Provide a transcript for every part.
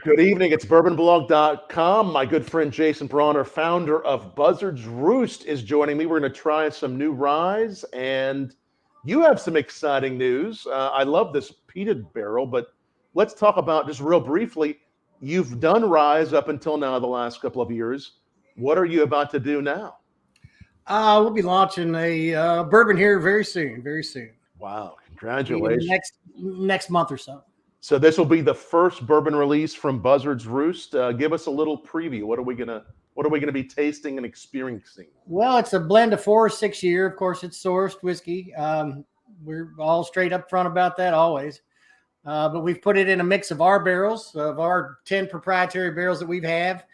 Good evening. It's bourbonblog.com. My good friend Jason Brauner, founder of Buzzards Roost, is joining me. We're going to try some new ryes, and you have some exciting news. I love this peated barrel, but let's talk about just real briefly. You've done ryes up until now the last couple of years. What are you about to do now? We'll be launching a bourbon here very soon, very soon. Wow. Congratulations. Next month or so. So this will be the first bourbon release from Buzzards Roost. Give us a little preview. What are we gonna be tasting and experiencing? Well, it's a blend of 4 or 6 year. Of course, it's sourced whiskey. We're all straight up front about that always. But we've put it in a mix of our barrels, of our 10 proprietary barrels that we have.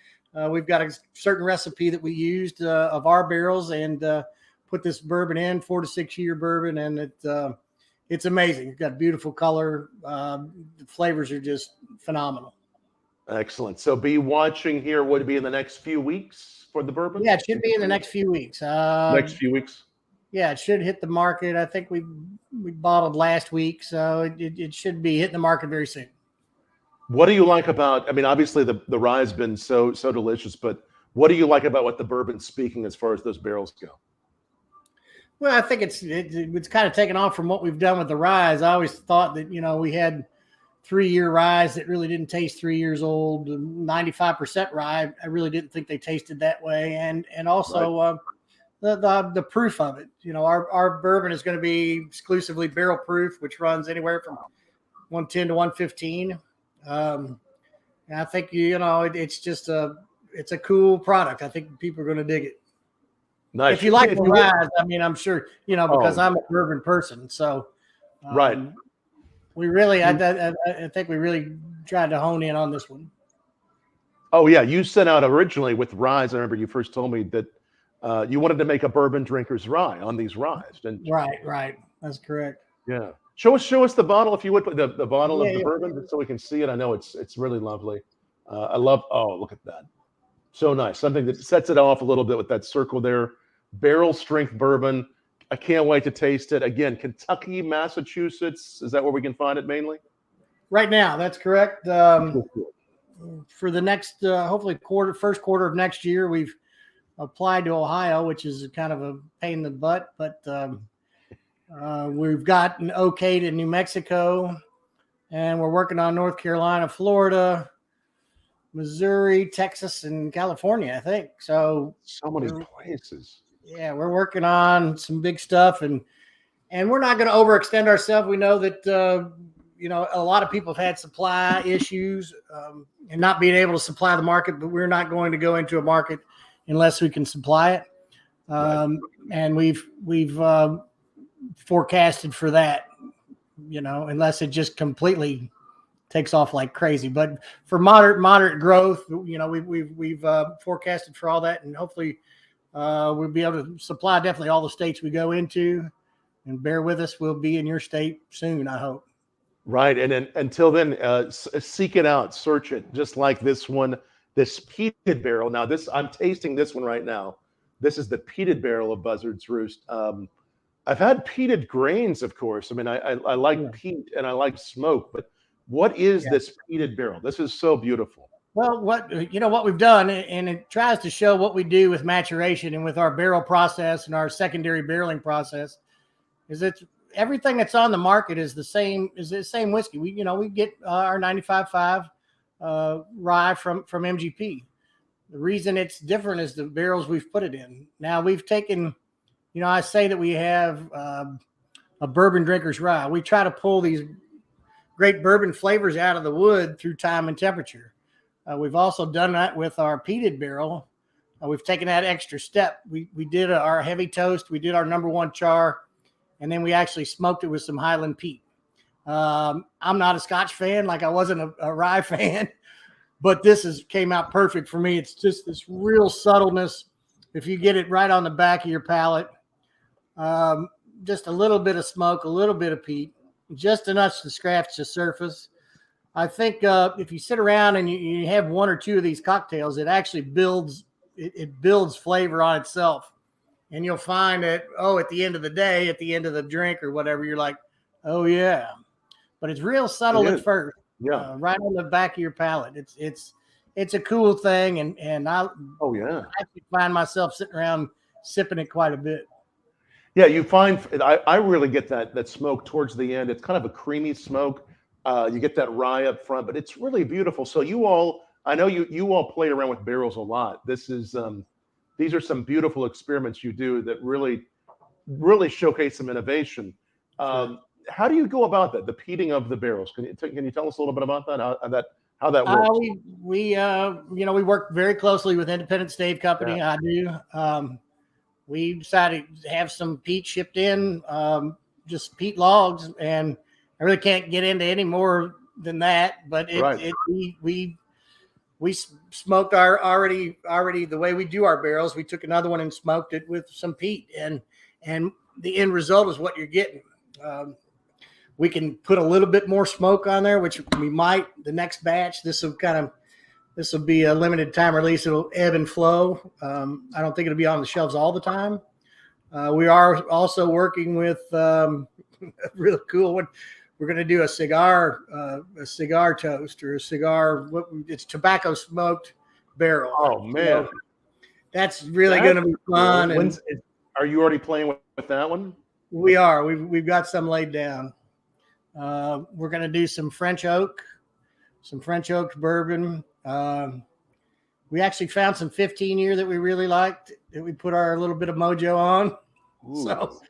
We've got a certain recipe that we used of our barrels and put this bourbon in, 4 to 6 year bourbon, and it's amazing. It's got beautiful color. The flavors are just phenomenal. Excellent. So be watching here. Would it be in the next few weeks for the bourbon? Yeah, it should be in the next few weeks. Next few weeks? Yeah, it should hit the market. I think we bottled last week, so it should be hitting the market very soon. What do you like about, I mean, obviously the rye has been so delicious, but what do you like about what the bourbon's speaking as far as those barrels go? Well, I think it's kind of taken off from what we've done with the ryes. I always thought that, we had 3 year ryes that really didn't taste 3 years old. 95% rye, I really didn't think they tasted that way. And also right. The proof of it. Our bourbon is going to be exclusively barrel proof, which runs anywhere from 110 to 115. And I think, it's just it's a cool product. I think people are going to dig it. Nice. If you like the ryes, I mean, I'm sure, because I'm a bourbon person. So, right. We really, I think we really tried to hone in on this one. Oh yeah. You sent out originally with ryes. I remember you first told me that you wanted to make a bourbon drinker's rye on these ryes, didn't you? Right. That's correct. Yeah. Show us the bottle, if you would, the bottle of the bourbon, so we can see it. I know it's really lovely. Look at that. So nice. Something that sets it off a little bit with that circle there. Barrel strength bourbon. I can't wait to taste it. Again, Kentucky, Massachusetts. Is that where we can find it mainly? Right now, that's correct. For the next, hopefully first quarter of next year, we've applied to Ohio, which is kind of a pain in the butt, but we've gotten okayed in New Mexico, and we're working on North Carolina, Florida, Missouri, Texas, and California, I think. So many places. Yeah, we're working on some big stuff, and we're not going to overextend ourselves. We know that a lot of people have had supply issues and not being able to supply the market, but we're not going to go into a market unless we can supply it. And we've forecasted for that, unless it just completely takes off like crazy. But for moderate growth, we've forecasted for all that, and hopefully we'll be able to supply definitely all the states we go into. And bear with us, we'll be in your state soon, I hope. Right, and then until then, seek it out, search it, just like this one, this peated barrel. Now, I'm tasting this one right now. This is the peated barrel of Buzzards Roost. I've had peated grains, of course. I mean, I like peat and I like smoke, but what is this peated barrel? This is so beautiful. Well, what we've done, and it tries to show what we do with maturation and with our barrel process and our secondary barreling process, is that everything that's on the market is the same whiskey. We get our 95.5 rye from MGP. The reason it's different is the barrels we've put it in. Now we've taken, I say that we have a bourbon drinker's rye. We try to pull these great bourbon flavors out of the wood through time and temperature. We've also done that with our peated barrel. We've taken that extra step. We did our heavy toast. We did our #1 char, and then we actually smoked it with some Highland peat. I'm not a Scotch fan, like I wasn't a rye fan, but this came out perfect for me. It's just this real subtleness. If you get it right on the back of your palate, just a little bit of smoke, a little bit of peat, just enough to scratch the surface. I think if you sit around and you have 1 or 2 of these cocktails, it actually builds flavor on itself. And you'll find that, at the end of the day, at the end of the drink or whatever, you're like, oh, yeah. But it's real subtle at first. Yeah. right on the back of your palate. It's a cool thing, and I Oh yeah. actually find myself sitting around sipping it quite a bit. Yeah, you find I really get that smoke towards the end. It's kind of a creamy smoke. You get that rye up front, but it's really beautiful. So I know you all play around with barrels a lot. These are some beautiful experiments you do that really showcase some innovation. Sure. How do you go about that? The peating of the barrels. Can you tell us a little bit about that? How that works? We work very closely with Independent Stave Company. Yeah. I do. We decided to have some peat shipped in, just peat logs, and I really can't get into any more than that. But Right. we smoked our already the way we do our barrels. We took another one and smoked it with some peat, and the end result is what you're getting. We can put a little bit more smoke on there, which we might the next batch. This will be a limited time release. It'll ebb and flow. I don't think it'll be on the shelves all the time. We are also working with a really cool one. We're going to do a cigar toast or a cigar. It's tobacco smoked barrel. Oh man, so that's really going to be fun. Cool. Are you already playing with that one? We are. We've got some laid down. We're going to do some French oak bourbon. We actually found some 15-year that we really liked that we put our little bit of mojo on. Ooh. So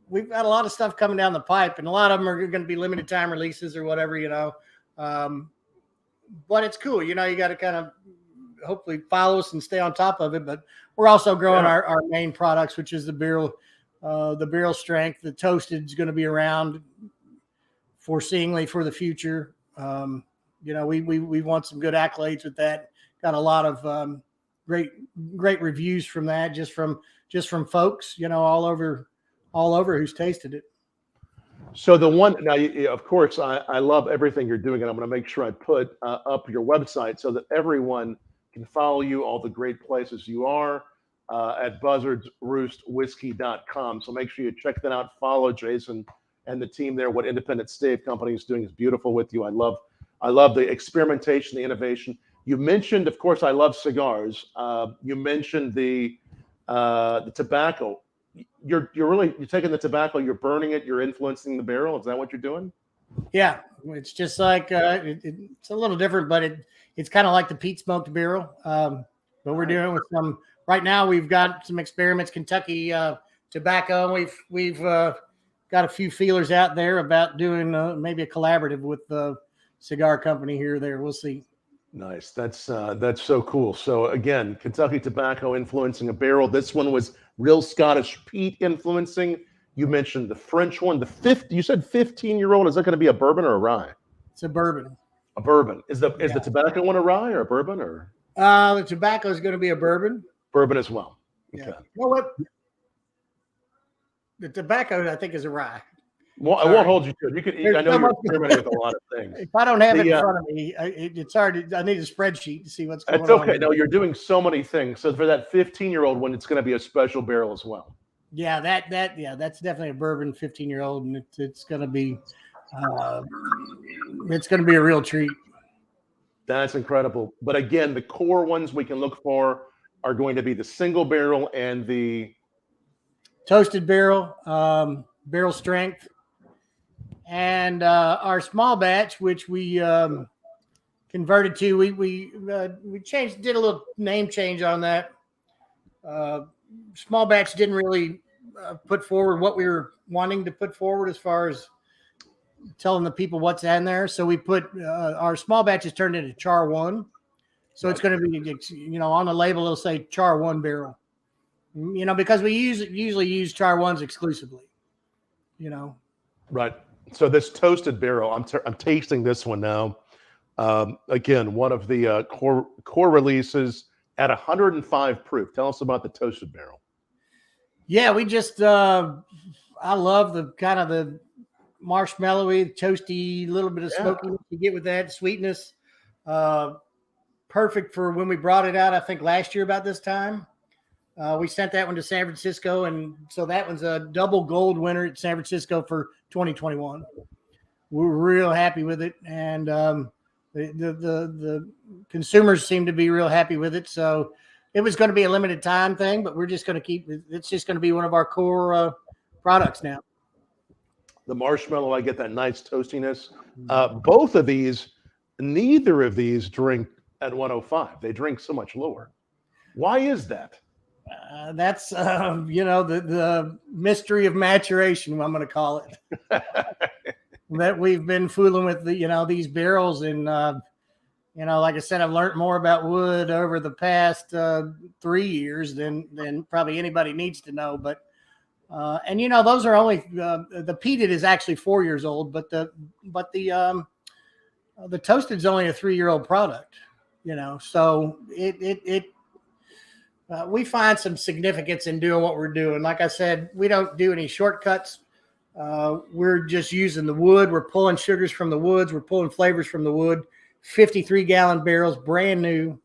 we've got a lot of stuff coming down the pipe, and a lot of them are going to be limited time releases or whatever, but it's cool. You got to kind of hopefully follow us and stay on top of it. But we're also growing our main products, which is the barrel strength. The toasted is going to be around foreseeingly for the future. We want some good accolades with that. Got a lot of great reviews from that, just from folks, all over who's tasted it. So the one now, of course, I love everything you're doing, and I'm going to make sure I put up your website so that everyone can follow you. All the great places you are at buzzardsroostwhiskey.com. So make sure you check that out. Follow Jason and the team there. What Independent Stave Company is doing is beautiful with you. I love the experimentation, the innovation. You mentioned, of course, I love cigars. You mentioned the tobacco. You're taking the tobacco, you're burning it, you're influencing the barrel. Is that what you're doing? Yeah, it's just like it's a little different, but it's kind of like the peat smoked barrel. But we're doing it with some. Right now, we've got some experiments, Kentucky tobacco, and we've got a few feelers out there about doing maybe a collaborative with the cigar company here or there. We'll see. Nice. That's so cool. So again, Kentucky tobacco influencing a barrel. This one was real Scottish peat influencing. You mentioned the French one. You said 15-year-old. Is that going to be a bourbon or a rye? It's a bourbon. A bourbon. Is the tobacco one a rye or a bourbon or? The tobacco is going to be a bourbon. Bourbon as well. Okay. Yeah. Well, what? The tobacco, I think, is a rye. Well, I won't hold you to it. I know you're experimenting with a lot of things. If I don't have it in front of me, it's hard. I need a spreadsheet to see what's going on. It's okay. No, you're doing so many things. So for that 15-year-old one, it's going to be a special barrel as well. Yeah, that's definitely a bourbon 15-year-old, and it's going to be a real treat. That's incredible. But again, the core ones we can look for are going to be the single barrel and the toasted barrel, barrel strength. And our small batch, which we converted to, we did a little name change on that. Small batch didn't really put forward what we were wanting to put forward as far as telling the people what's in there. So we put our small batch is turned into Char 1. So it's going to be, on the label, it'll say Char 1 barrel, because we usually use Char 1s exclusively, Right. So this toasted barrel, I'm tasting this one now. Again, one of the core releases at 105 proof. Tell us about the toasted barrel. Yeah, we just I love the kind of the marshmallowy, toasty, little bit of smokiness you get with that sweetness. Perfect for when we brought it out, I think last year about this time. We sent that one to San Francisco, and so that one's a double gold winner at San Francisco for 2021. we're real happy with it, and the consumers seem to be real happy with it. So it was going to be a limited time thing, but we're just going to keep it. It's just going to be one of our core products now. The marshmallow, I get that nice toastiness. Both of these, neither of these drink at 105. They drink so much lower. Why is that? That's the mystery of maturation, I'm going to call it. That we've been fooling with these barrels, and like I said, I've learned more about wood over the past 3 years than probably anybody needs to know. But those are only the Peated is actually 4 years old, but the Toasted's only a 3-year-old product. So we find some significance in doing what we're doing. Like I said, we don't do any shortcuts. We're just using the wood. We're pulling sugars from the woods. We're pulling flavors from the wood. 53-gallon barrels, brand new,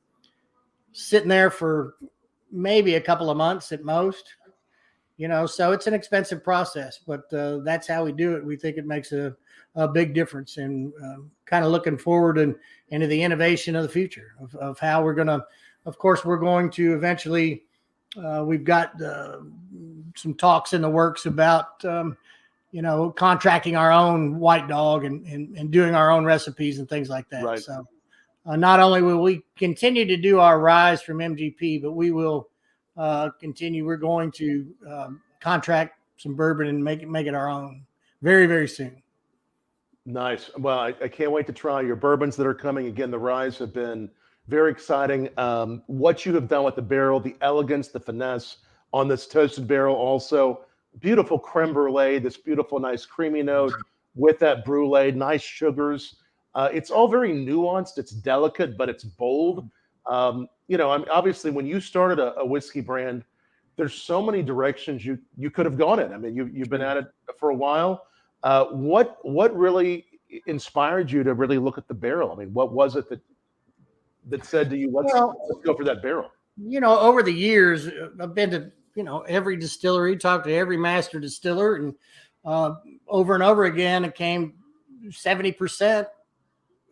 sitting there for maybe a couple of months at most. So it's an expensive process, but that's how we do it. We think it makes a big difference, and kind of looking forward into the innovation of the future of how we're going to. Of course, we're going to eventually. We've got some talks in the works about contracting our own white dog and doing our own recipes and things like that. Right. So not only will we continue to do our rise from MGP, but we will continue. We're going to contract some bourbon and make it our own very, very soon. Nice. Well, I can't wait to try your bourbons that are coming. Again, the rise have been very exciting. What you have done with the barrel, the elegance, the finesse on this toasted barrel, also beautiful creme brulee, this beautiful, nice creamy note with that brulee, nice sugars. It's all very nuanced. It's delicate, but it's bold. Obviously, when you started a whiskey brand, there's so many directions you could have gone in. I mean, you've been at it for a while. What really inspired you to really look at the barrel? I mean, what was it that said to you, let's go for that barrel? Over the years, I've been to every distillery, talked to every master distiller, and over and over again, it came 70%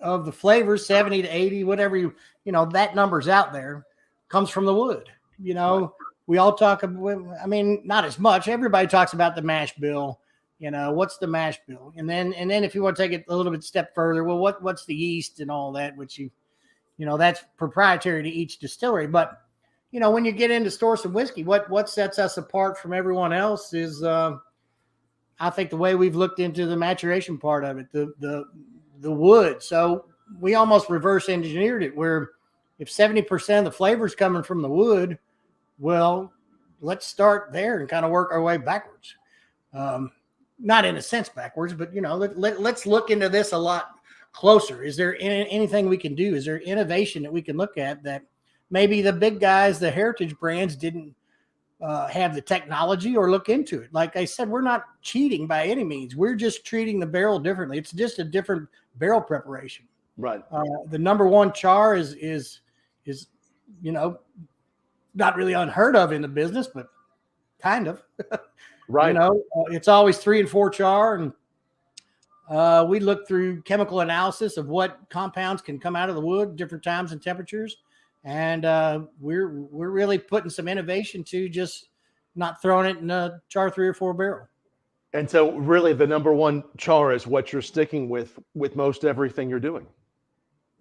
of the flavors, 70 to 80, whatever that number's out there, comes from the wood. Right. We all talk about, not as much. Everybody talks about the mash bill. What's the mash bill? And then if you want to take it a little bit step further, well, what's the yeast and all that, which that's proprietary to each distillery. But when you get into stores of whiskey, what sets us apart from everyone else is, I think, the way we've looked into the maturation part of it, the wood. So we almost reverse engineered it, where if 70% of the flavors coming from the wood, well, let's start there and kind of work our way backwards. Not in a sense backwards, but let's look into this a lot closer. Is there anything we can do? Is there innovation that we can look at that maybe the big guys, the heritage brands, didn't have the technology or look into it? Like I said, we're not cheating by any means. We're just treating the barrel differently. It's just a different barrel preparation. Right. The number one char is not really unheard of in the business, but kind of. Right. It's always 3 and 4 char, and we look through chemical analysis of what compounds can come out of the wood, different times and temperatures. And we're really putting some innovation to just not throwing it in a char 3 or 4 barrel. And so really the number one char is what you're sticking with most everything you're doing.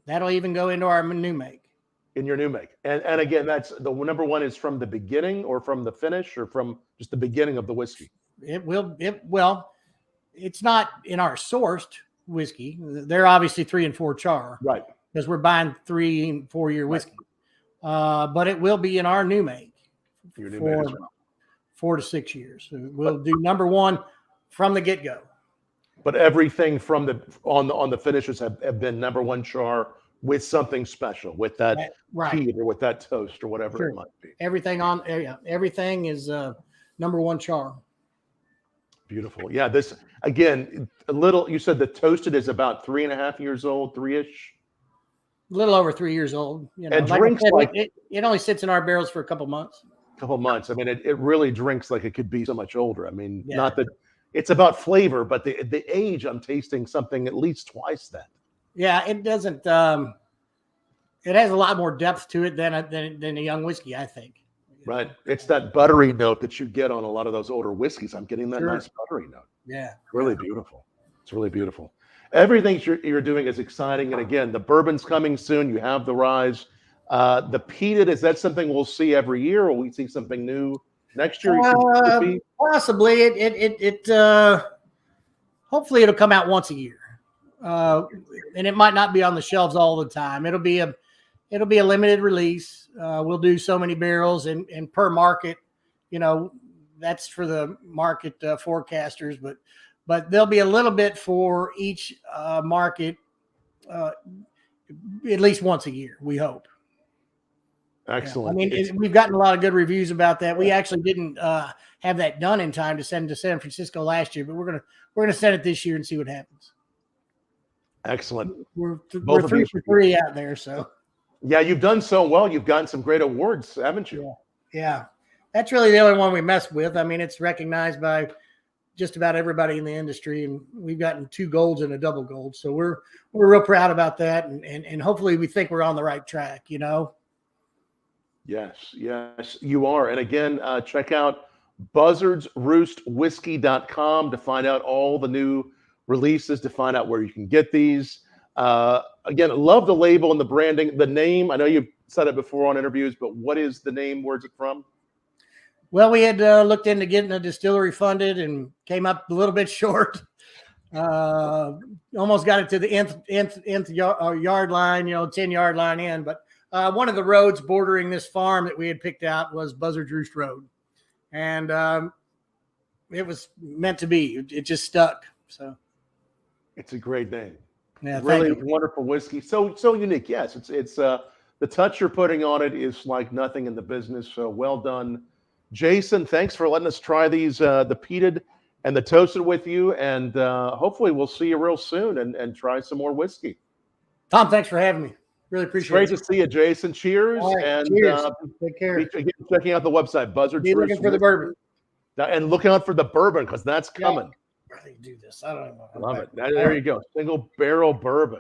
That'll even go into our new make. In your new make. And again, that's the number one is from the beginning or from the finish or from just the beginning of the whiskey. It's not in our sourced whiskey. They're obviously 3 and 4 char. Right. Because we're buying 3 and 4 year whiskey. Right. But it will be in our new make. Your new make as well. 4 to 6 years. So we'll do number one from the get-go. But everything from on the finishes have been number one char with something special, with that Peeted or with that toast or whatever it might be. Everything is number one char. Beautiful. Yeah. This again, you said the toasted is about 3.5 years old, 3-ish. A little over 3 years old. And drinks it only sits in our barrels for a couple months. I mean, it really drinks like it could be so much older. I mean, not that it's about flavor, but the age, I'm tasting something at least twice that. Yeah, it doesn't. It has a lot more depth to it than a young whiskey, I think. Right. It's that buttery note that you get on a lot of those older whiskeys. I'm getting that Sure. nice buttery note. Yeah. Really beautiful. It's really beautiful. Everything you're doing is exciting. And again, the bourbon's coming soon. You have the rise. The peated, is that something we'll see every year, or will we see something new next year? Possibly. Hopefully it'll come out once a year. And it might not be on the shelves all the time. It'll be a limited release. We'll do so many barrels and per market, that's for the market forecasters, but there'll be a little bit for each market, at least once a year, we hope. Excellent. Yeah. I mean, we've gotten a lot of good reviews about that. We actually didn't have that done in time to send to San Francisco last year, but we're gonna send it this year and see what happens. Excellent. We're 3 for 3 out there, so. Yeah, you've done so well. You've gotten some great awards, haven't you? Yeah. That's really the only one we mess with. I mean, it's recognized by just about everybody in the industry, and we've gotten 2 golds and a double gold. So we're real proud about that, and hopefully we think we're on the right track, Yes, you are. And again, check out buzzardsroostwhiskey.com to find out all the new releases, to find out where you can get these. Again, love the label and the branding. The name, I know you've said it before on interviews, but what is the name? Where's it from? Well, we had looked into getting a distillery funded and came up a little bit short. Almost got it to the nth yard line, 10-yard line in. But one of the roads bordering this farm that we had picked out was Buzzards Roost Road. And it was meant to be. It just stuck. So it's a great name. Yeah, really wonderful whiskey. So unique. Yes, it's the touch you're putting on it is like nothing in the business. So well done, Jason. Thanks for letting us try these, the peated and the toasted with you, and hopefully we'll see you real soon and try some more whiskey. Tom, thanks for having me. Really appreciate it. Great to see you, Jason. Cheers. All right, and cheers. Take care. Again, checking out the website, Buzzards Be Roost looking for the bourbon. And looking out for the bourbon, because that's coming. How do you do this? I don't know. Love it. There you go. Single barrel bourbon.